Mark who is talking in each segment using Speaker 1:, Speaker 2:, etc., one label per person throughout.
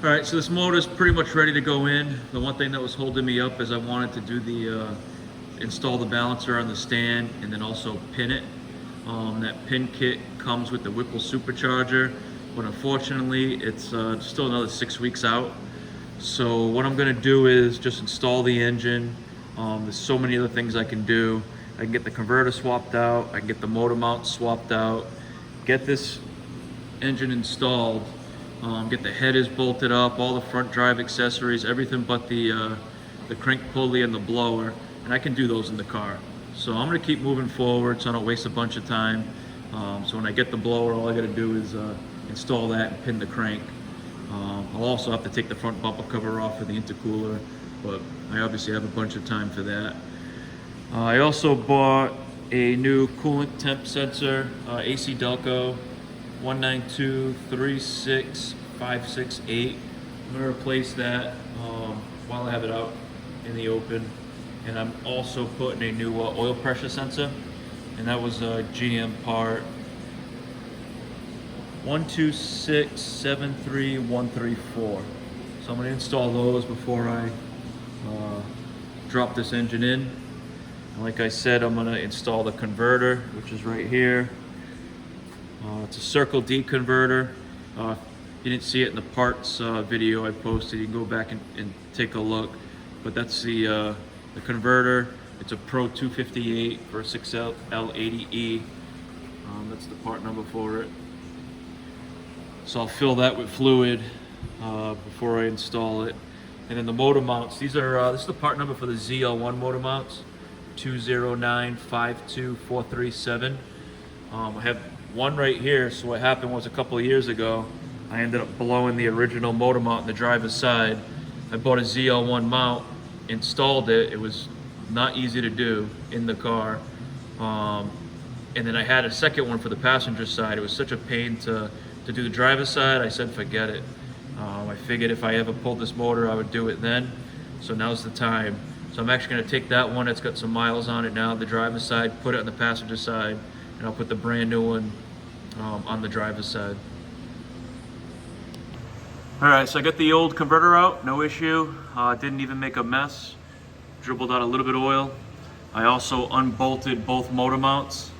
Speaker 1: All right, so this motor is pretty much ready to go in. The one thing that was holding me up is I wanted to do the install the balancer on the stand and then also pin it. That pin kit comes with the Whipple supercharger, but unfortunately it's still another 6 weeks out. So what I'm gonna do is just install the engine. There's so many other things I can do. I can get the converter swapped out, I can get the motor mount swapped out, get this engine installed, get the headers bolted up, all the front drive accessories, everything but the crank pulley and the blower, and I can do those in the car. So I'm gonna keep moving forward so I don't waste a bunch of time. So when I get the blower, all I gotta do is install that and pin the crank. I'll also have to take the front bumper cover off for the intercooler, but I obviously have a bunch of time for that. I also bought a new coolant temp sensor, AC Delco 192-36568. I'm gonna replace that while I have it out in the open. And I'm also putting a new oil pressure sensor, and that was a GM part 12673134. So I'm gonna install those before I drop this engine in. And like I said, I'm gonna install the converter, which is right here. It's a Circle D converter. If you didn't see it in the parts video I posted, you can go back and take a look. But that's the converter. It's a Pro 258 for a 6L L80E. That's the part number for it. So I'll fill that with fluid before I install it. And then the motor mounts. These are this is the part number for the ZL1 motor mounts, 209-52437. I have one right here. So what happened was a couple of years ago, I ended up blowing the original motor mount on the driver's side. I bought a ZL1 mount, installed it. It was not easy to do in the car. And then I had a second one for the passenger side. It was such a pain to do the driver's side. I said, forget it. I figured if I ever pulled this motor, I would do it then. So now's the time. So I'm actually gonna take that one that's got some miles on it now, the driver's side, put it on the passenger side, and I'll put the brand new one on the driver's side. All right, so I got the old converter out, no issue. Didn't even make a mess. Dribbled out a little bit of oil. I also unbolted both motor mounts.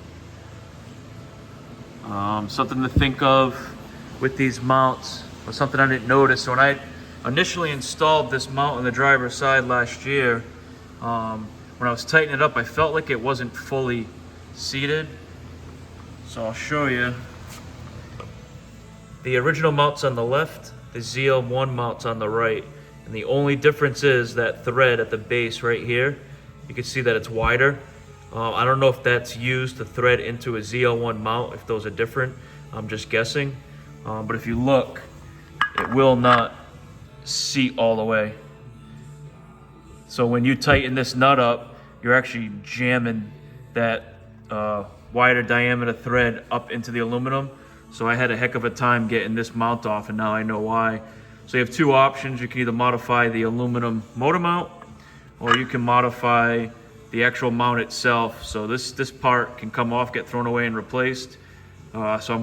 Speaker 1: Something to think of with these mounts, or something I didn't notice. So when I initially installed this mount on the driver's side last year, when I was tightening it up, I felt like it wasn't fully seated. So I'll show you. The original mount's on the left, the ZL1 mount's on the right. And the only difference is that thread at the base right here. You can see that it's wider. I don't know if that's used to thread into a ZL1 mount, if those are different. I'm just guessing. But if you look, it will not seat all the way. So when you tighten this nut up, you're actually jamming that wider diameter thread up into the aluminum. So I had a heck of a time getting this mount off, and now I know why. So you have two options. You can either modify the aluminum motor mount, or you can modify the actual mount itself. So this part can come off, get thrown away and replaced. So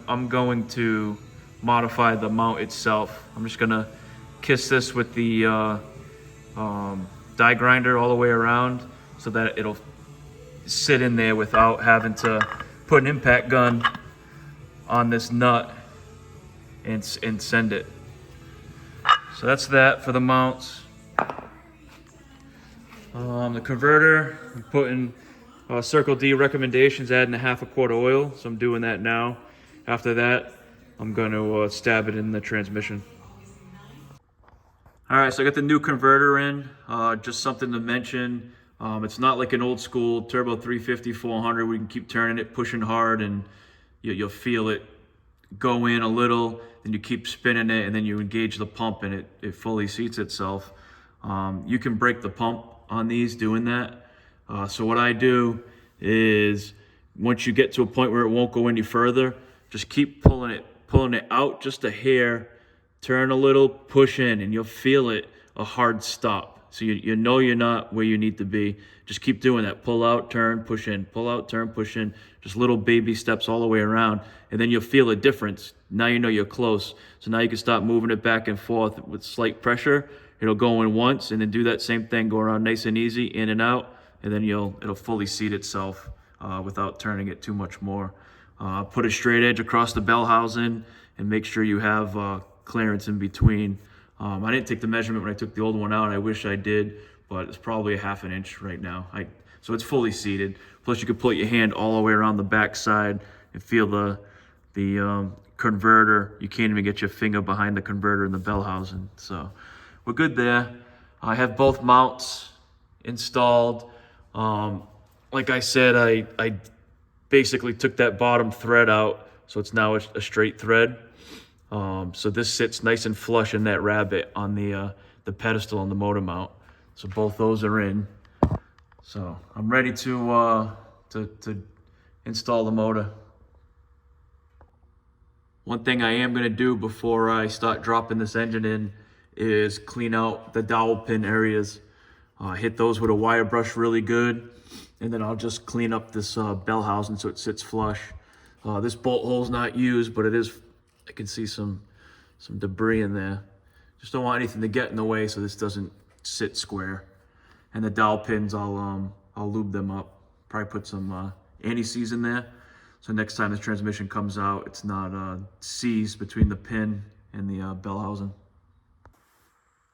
Speaker 1: I'm going to modify the mount itself. I'm just gonna kiss this with the die grinder all the way around so that it'll sit in there without having to put an impact gun on this nut and send it. So that's that for the mounts. The converter, I'm putting Circle D recommendations, adding a half a quart of oil. So I'm doing that now. After that, I'm going to stab it in the transmission. All right, so I got the new converter in. Just something to mention. It's not like an old school turbo 350 400 where you can keep turning it, pushing hard, and you'll feel it go in a little, then you keep spinning it, and then you engage the pump and it fully seats itself. You can break the pump on these doing that. So what I do is once you get to a point where it won't go any further, just keep pulling it out just a hair, turn a little, push in, and you'll feel it a hard stop. So you know you're not where you need to be. Just keep doing that. Pull out, turn, push in, pull out, turn, push in. Just little baby steps all the way around. And then you'll feel a difference. Now you know you're close. So now you can start moving it back and forth with slight pressure. It'll go in once and then do that same thing, go around nice and easy, in and out, and then it'll fully seat itself without turning it too much more. Put a straight edge across the bell housing and make sure you have clearance in between. I didn't take the measurement when I took the old one out. I wish I did, but it's probably a 1/2 inch right now. So it's fully seated. Plus you can put your hand all the way around the back side and feel the converter. You can't even get your finger behind the converter in the bell housing. So we're good there. I have both mounts installed. Like I said, I basically took that bottom thread out, so it's now a straight thread. So this sits nice and flush in that rabbet on the pedestal on the motor mount. So both those are in. So I'm ready to install the motor. One thing I am gonna do before I start dropping this engine in is clean out the dowel pin areas. Hit those with a wire brush really good, and then I'll just clean up this bell housing so it sits flush. This bolt hole's not used, but it is, I can see some debris in there. Just don't want anything to get in the way so this doesn't sit square. And the dowel pins, I'll lube them up. Probably put some anti-seize in there, so next time this transmission comes out, it's not seized between the pin and the bell housing.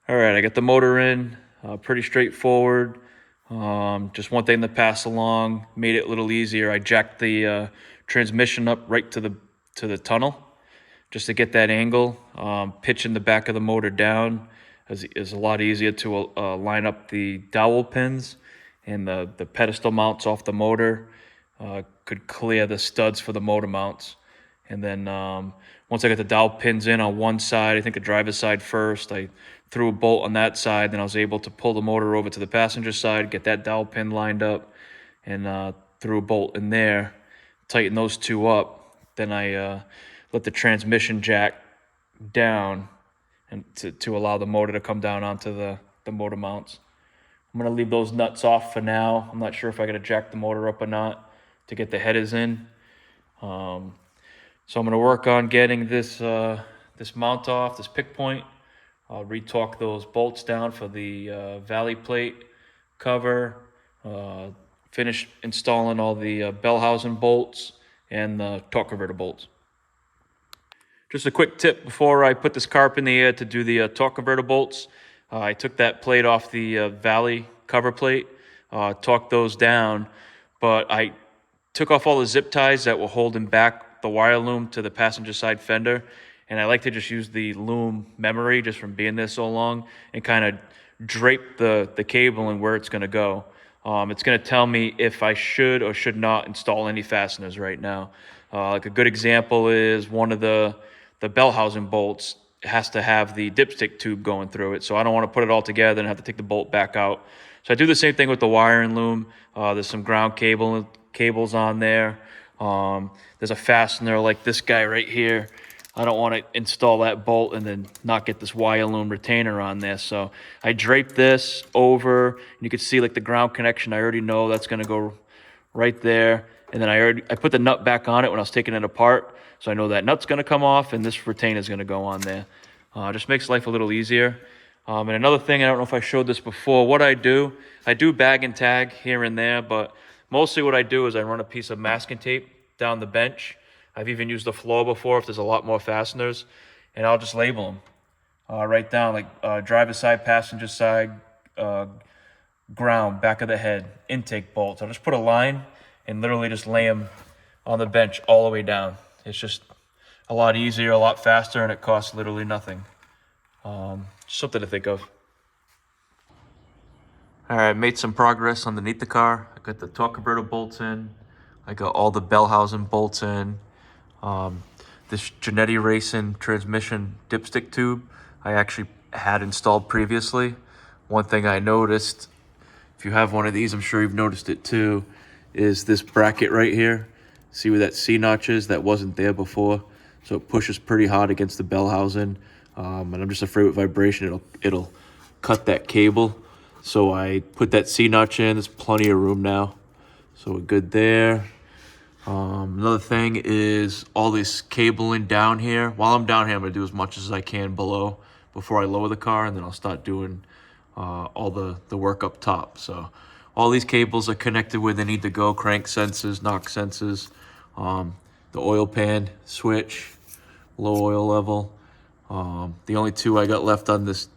Speaker 1: All right, I got the motor in, pretty straightforward. Just one thing to pass along, made it a little easier. I jacked the transmission up right to the tunnel, just to get that angle. Pitching the back of the motor down is a lot easier to line up the dowel pins, and the pedestal mounts off the motor could clear the studs for the motor mounts. And then once I got the dowel pins in on one side, I think the driver's side first, I threw a bolt on that side, then I was able to pull the motor over to the passenger side, get that dowel pin lined up, and threw a bolt in there, tighten those two up. Then I let the transmission jack down and to allow the motor to come down onto the motor mounts. I'm gonna leave those nuts off for now. I'm not sure if I gotta jack the motor up or not to get the headers in. So I'm gonna work on getting this mount off, this pick point. I'll retorque those bolts down for the valley plate cover. Finish installing all the bell housing bolts and the torque converter bolts. Just a quick tip before I put this car up in the air to do the torque converter bolts. I took that plate off the valley cover plate, torqued those down, but I took off all the zip ties that were holding back the wire loom to the passenger side fender. And I like to just use the loom memory just from being there so long and kind of drape the cable and where it's going to go. It's going to tell me if I should or should not install any fasteners right now. Like a good example is one of the bell housing bolts has to have the dipstick tube going through it. So I don't want to put it all together and have to take the bolt back out. So I do the same thing with the wiring loom. There's some ground cables on there. There's a fastener like this guy right here. I don't want to install that bolt and then not get this wire loom retainer on there. So I drape this over, and you can see like the ground connection. I already know that's going to go right there. And then I put the nut back on it when I was taking it apart. So I know that nut's going to come off and this retainer is going to go on there. Just makes life a little easier. And another thing, I don't know if I showed this before, what I do bag and tag here and there, but mostly what I do is I run a piece of masking tape down the bench. I've even used the floor before if there's a lot more fasteners, and I'll just label them right down, like driver's side, passenger side, ground, back of the head, intake bolts. I'll just put a line and literally just lay them on the bench all the way down. It's just a lot easier, a lot faster, and it costs literally nothing. Something to think of. All right, made some progress underneath the car. I got the torque converter bolts in. I got all the bell housing bolts in. This Genetti Racing transmission dipstick tube I actually had installed previously. One thing I noticed, if you have one of these, I'm sure you've noticed it too, is this bracket right here. See where that C-notch is? That wasn't there before. So it pushes pretty hard against the bell housing. And I'm just afraid with vibration, it'll cut that cable. So I put that C-notch in. There's plenty of room now. So we're good there. Another thing is all this cabling down here. While I'm down here, I'm gonna do as much as I can below before I lower the car, and then I'll start doing all the work up top. So all these cables are connected where they need to go: crank sensors, knock sensors, the oil pan switch, low oil level. The only two I got left on this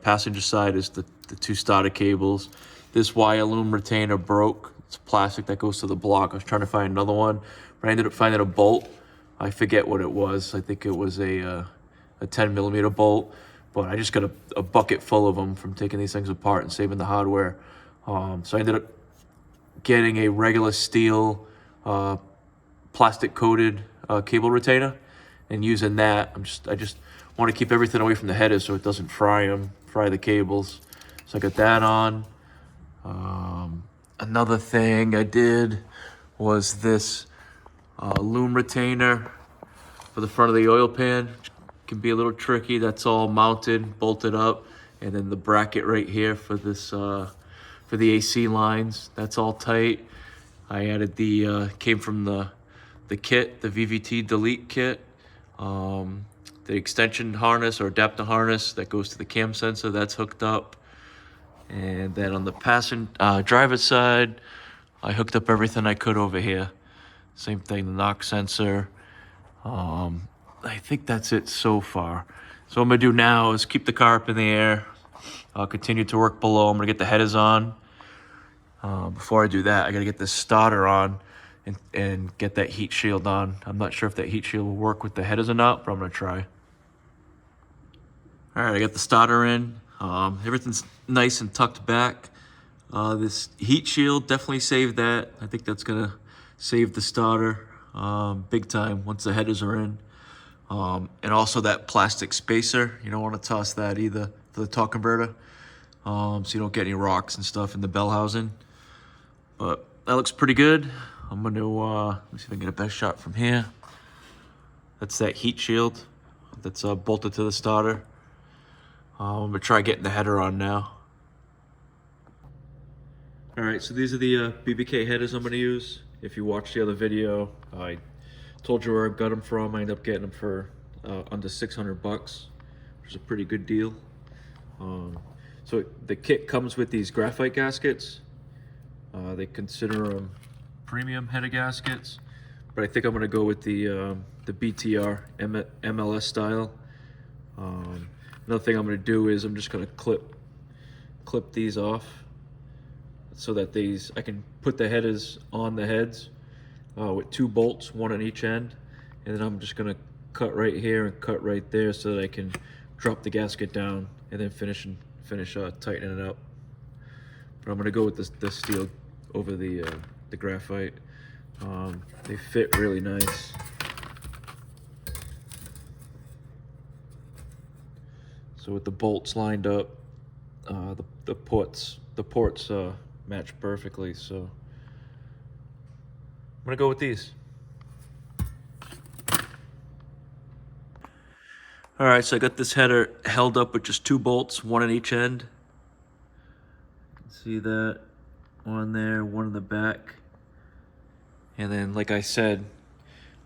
Speaker 1: passenger side is the two starter cables. This wire loom retainer broke. It's plastic that goes to the block. I was trying to find another one, but I ended up finding a bolt. I forget what it was. I think it was a 10 millimeter bolt, but I just got a bucket full of them from taking these things apart and saving the hardware. So I ended up getting a regular steel plastic coated cable retainer and using that. I just want to keep everything away from the headers so it doesn't fry the cables. So I got that on. Another thing I did was this loom retainer for the front of the oil pan. Can be a little tricky. That's all mounted, bolted up, and then the bracket right here for this for the AC lines. That's all tight. I added the came from the kit, the VVT delete kit. The extension harness or adapter harness that goes to the cam sensor, that's hooked up. And then on the driver's side, I hooked up everything I could over here. Same thing, the knock sensor. I think that's it so far. So what I'm gonna do now is keep the car up in the air. I'll continue to work below. I'm gonna get the headers on. Before I do that, I gotta get this starter on and get that heat shield on. I'm not sure if that heat shield will work with the headers or not, but I'm gonna try. All right, I got the starter in. Everything's nice and tucked back. This heat shield definitely saved that. I think that's gonna save the starter big time once the headers are in. And also that plastic spacer, you don't want to toss that either for the torque converter, so you don't get any rocks and stuff in the bell housing. But that looks pretty good. I'm gonna let me see if I can get a best shot from here. That's that heat shield that's bolted to the starter. I'm gonna try getting the header on now. All right, so these are the BBK headers I'm gonna use. If you watched the other video, I told you where I got them from. I ended up getting them for under 600 bucks, which is a pretty good deal. So the kit comes with these graphite gaskets. They consider them premium header gaskets, but I think I'm gonna go with the BTR MLS style. Another thing I'm gonna do is I'm just gonna clip these off so that I can put the headers on the heads with 2 bolts, 1 on each end, and then I'm just gonna cut right here and cut right there so that I can drop the gasket down and then finish tightening it up. But I'm gonna go with this steel over the graphite. They fit really nice. So with the bolts lined up, the ports match perfectly. So I'm gonna go with these. All right, so I got this header held up with just 2 bolts, 1 on each end. You can see that, 1 there, 1 in the back. And then, like I said,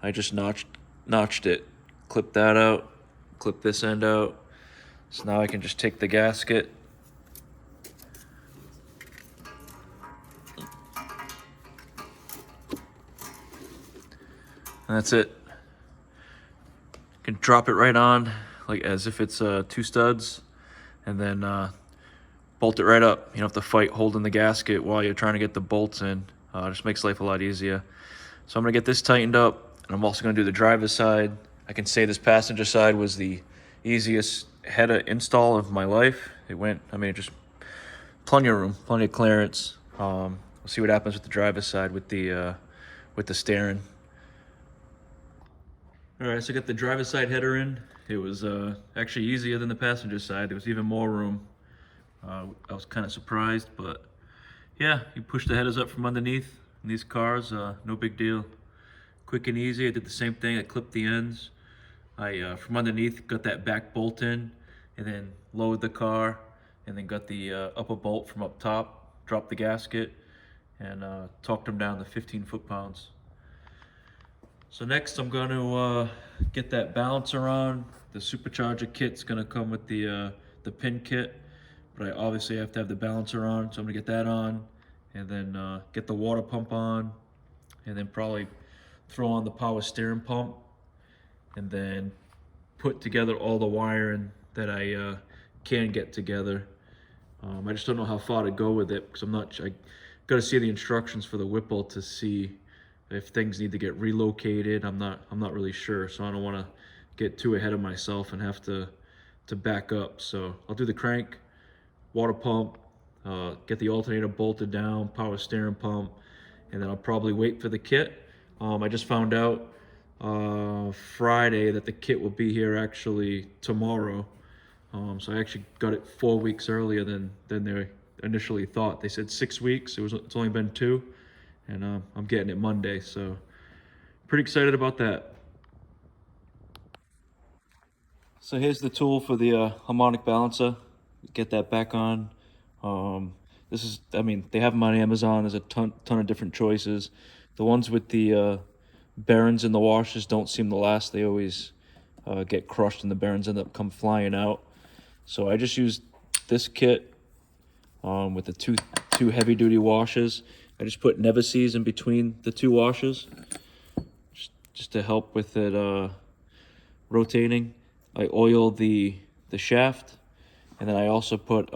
Speaker 1: I just notched it, clipped that out, clipped this end out. So now I can just take the gasket and that's it. You can drop it right on like as if it's 2 studs, and then bolt it right up. You don't have to fight holding the gasket while you're trying to get the bolts in. It just makes life a lot easier. So I'm gonna get this tightened up, and I'm also gonna do the driver's side. I can say this passenger side was the easiest header install of my life. Just plenty of room, plenty of clearance. We'll see what happens with the driver's side with the steering. All right, so I got the driver's side header in. It was actually easier than the passenger side. There was even more room. I was kind of surprised, but yeah, you push the headers up from underneath in these cars, no big deal. Quick and easy. I did the same thing. I clipped the ends. I from underneath got that back bolt in, and then lowered the car, and then got the upper bolt from up top, dropped the gasket, and torqued them down to 15 foot-pounds. So next I'm going to get that balancer on. The supercharger kit's going to come with the pin kit, but I obviously have to have the balancer on, so I'm going to get that on, and then get the water pump on, and then probably throw on the power steering pump, and then put together all the wiring that I can get together. I just don't know how far to go with it because I got to see the instructions for the Whipple to see if things need to get relocated. I'm not really sure, so I don't want to get too ahead of myself and have to back up. So I'll do the crank, water pump, get the alternator bolted down, power steering pump, and then I'll probably wait for the kit. I just found out Friday that the kit will be here actually tomorrow. So I actually got it 4 weeks earlier than they initially thought. They said 6 weeks. It's only been 2, and I'm getting it Monday. So pretty excited about that. So here's the tool for the harmonic balancer. Get that back on. This is, I mean, they have them on Amazon. There's a ton of different choices. The ones with the bearings in the washers don't seem to last. They always get crushed and the bearings end up come flying out. So I just used this kit with the two heavy duty washers. I just put Never-Seez in between the 2 washers just to help with it rotating. I oiled the shaft, and then I also put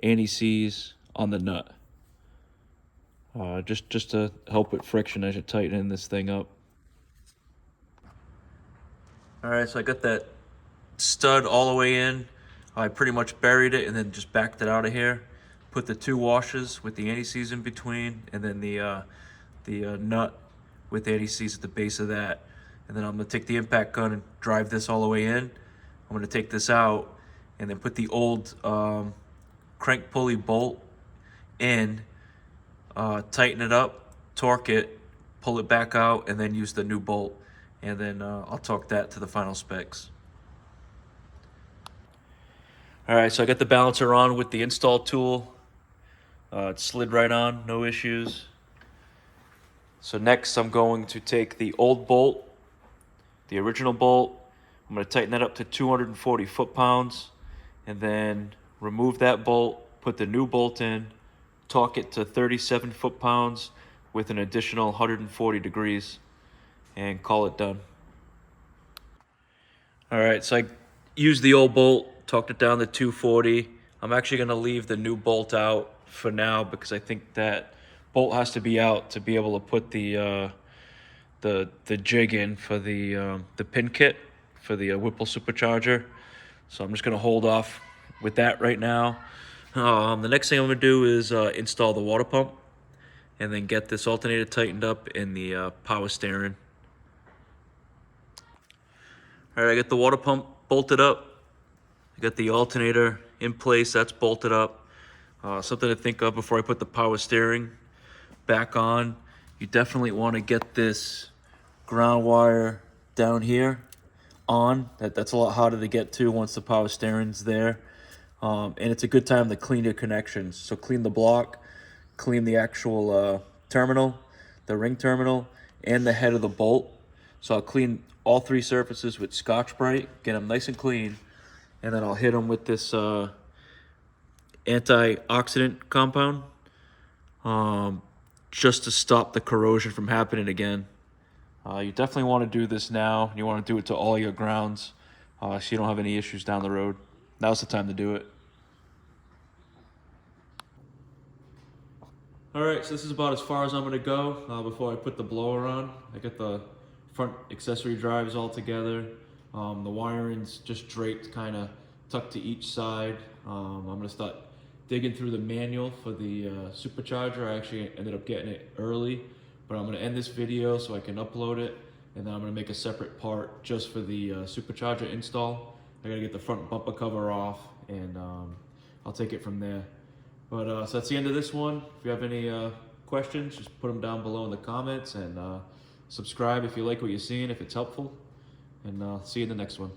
Speaker 1: anti-seize on the nut, just to help with friction as you're tightening this thing up. All right, so I got that stud all the way in. I pretty much buried it and then just backed it out of here. Put the 2 washers with the anti-seize in between, and then the nut with the anti-seize at the base of that. And then I'm gonna take the impact gun and drive this all the way in. I'm gonna take this out and then put the old crank pulley bolt in, tighten it up, torque it, pull it back out, and then use the new bolt. And then I'll torque that to the final specs. All right, so I got the balancer on with the install tool. It slid right on, no issues. So next I'm going to take the old bolt, the original bolt. I'm going to tighten that up to 240 foot-pounds, and then remove that bolt, put the new bolt in, torque it to 37 foot-pounds with an additional 140 degrees, and call it done. All right, so I used the old bolt, torqued it down to 240. I'm actually going to leave the new bolt out for now because I think that bolt has to be out to be able to put the jig in for the pin kit for the Whipple supercharger. So I'm just going to hold off with that right now. The next thing I'm going to do is install the water pump and then get this alternator tightened up in the power steering. All right, I got the water pump bolted up. I got the alternator in place, that's bolted up. Something to think of before I put the power steering back on. You definitely want to get this ground wire down here on. That's a lot harder to get to once the power steering's there. And it's a good time to clean your connections. So clean the block, clean the actual terminal, the ring terminal, and the head of the bolt. So I'll clean all 3 surfaces with Scotch-Brite, get them nice and clean, and then I'll hit them with this antioxidant compound just to stop the corrosion from happening again. You definitely want to do this now. You want to do it to all your grounds so you don't have any issues down the road. Now's the time to do it. All right, so this is about as far as I'm going to go before I put the blower on. I got the front accessory drives all together. The wiring's just draped, kind of tucked to each side. I'm going to start digging through the manual for the supercharger. I actually ended up getting it early, but I'm going to end this video so I can upload it, and then I'm going to make a separate part just for the supercharger install. I got to get the front bumper cover off, and I'll take it from there. But so that's the end of this one. If you have any questions, just put them down below in the comments, and subscribe if you like what you're seeing, if it's helpful, and see you in the next one.